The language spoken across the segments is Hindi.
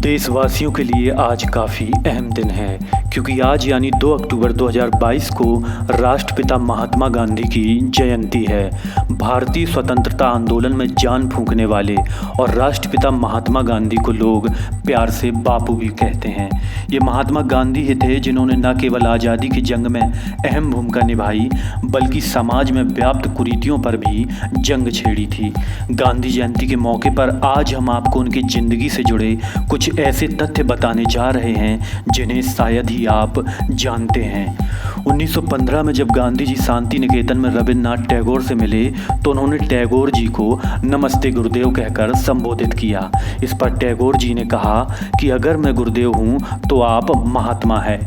देशवासियों के लिए आज काफ़ी अहम दिन है क्योंकि आज यानी 2 अक्टूबर 2022 को राष्ट्रपिता महात्मा गांधी की जयंती है। भारतीय स्वतंत्रता आंदोलन में जान फूंकने वाले और राष्ट्रपिता महात्मा गांधी को लोग प्यार से बापू भी कहते हैं। ये महात्मा गांधी ही थे जिन्होंने न केवल आज़ादी की जंग में अहम भूमिका निभाई बल्कि समाज में व्याप्त कुरीतियों पर भी जंग छेड़ी थी। गांधी जयंती के मौके पर आज हम आपको उनकी ज़िंदगी से जुड़े कुछ ऐसे तथ्य बताने जा रहे हैं जिन्हें शायद ही आप जानते हैं। 1915 में जब गांधी जी शांति निकेतन में रविन्द्रनाथ टैगोर से मिले तो उन्होंने टैगोर जी को नमस्ते गुरुदेव कहकर संबोधित किया। इस पर टैगोर जी ने कहा कि अगर मैं गुरुदेव हूँ तो आप महात्मा है।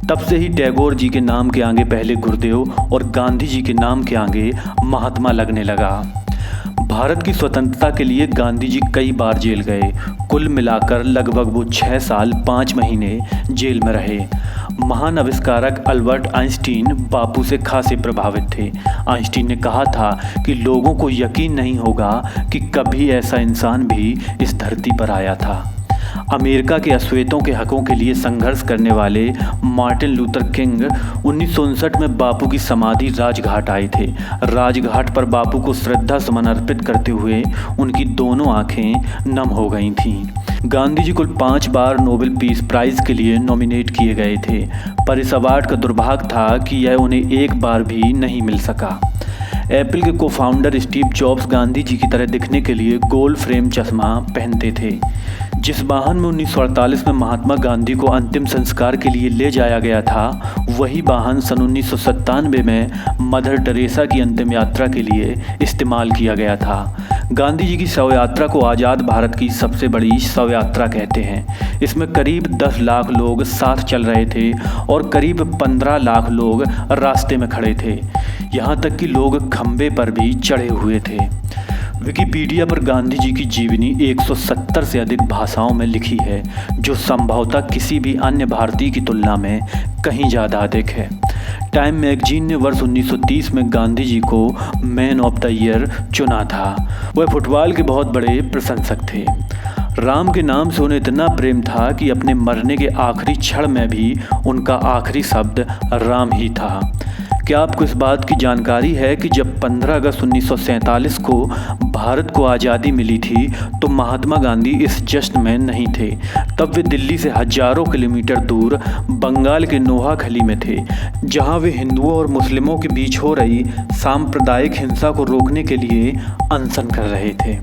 तब से ही टैगोर जी के नाम के आगे पहले गुरुदेव और गांधी जी के नाम के आगे महात्मा लगने लगा। भारत की स्वतंत्रता के लिए गांधी जी कई बार जेल गए। कुल मिलाकर लगभग वो 6 साल 5 महीने जेल में रहे। महान आविष्कारक अल्बर्ट आइंस्टीन बापू से खासे प्रभावित थे। आइंस्टीन ने कहा था कि लोगों को यकीन नहीं होगा कि कभी ऐसा इंसान भी इस धरती पर आया था। अमेरिका के अश्वेतों के हकों के लिए संघर्ष करने वाले मार्टिन लूथर किंग 1959 में बापू की समाधि राजघाट आए थे। राजघाट पर बापू को श्रद्धा सुमन अर्पित करते हुए उनकी दोनों आंखें नम हो गई थीं। गांधी जी कुल 5 बार नोबेल पीस प्राइज़ के लिए नॉमिनेट किए गए थे, पर इस अवार्ड का दुर्भाग्य था कि यह उन्हें एक बार भी नहीं मिल सका। एप्पल के को founder Steve jobs Gandhi ji की तरह दिखने के लिए गोल्ड फ्रेम चश्मा पहनते थे। जिस वाहन में 1948 में महात्मा गांधी को अंतिम संस्कार के लिए ले जाया गया था, वही वाहन सन 1997 में मदर टेरेसा की अंतिम यात्रा के लिए इस्तेमाल किया गया था। गांधी जी की शव यात्रा को आज़ाद भारत की सबसे बड़ी शव यात्रा कहते हैं। इसमें करीब 10 लाख लोग साथ चल रहे थे और करीब 15 लाख लोग रास्ते में खड़े थे। यहाँ तक कि लोग खंबे पर भी चढ़े हुए थे। विकिपीडिया पर गांधी जी की जीवनी 170 से अधिक भाषाओं में लिखी है, जो संभवतः किसी भी अन्य भारतीय की तुलना में कहीं ज़्यादा अधिक है। टाइम मैगजीन ने वर्ष 1930 में गांधी जी को मैन ऑफ द ईयर चुना था। वह फुटबॉल के बहुत बड़े प्रशंसक थे। राम के नाम से उन्हें इतना प्रेम था कि अपने मरने के आखिरी क्षण में भी उनका आखिरी शब्द राम ही था। क्या आपको इस बात की जानकारी है कि जब 15 अगस्त 1947 को भारत को आज़ादी मिली थी तो महात्मा गांधी इस जश्न में नहीं थे। तब वे दिल्ली से हजारों किलोमीटर दूर बंगाल के नोहाखली में थे, जहां वे हिंदुओं और मुस्लिमों के बीच हो रही सांप्रदायिक हिंसा को रोकने के लिए अनशन कर रहे थे।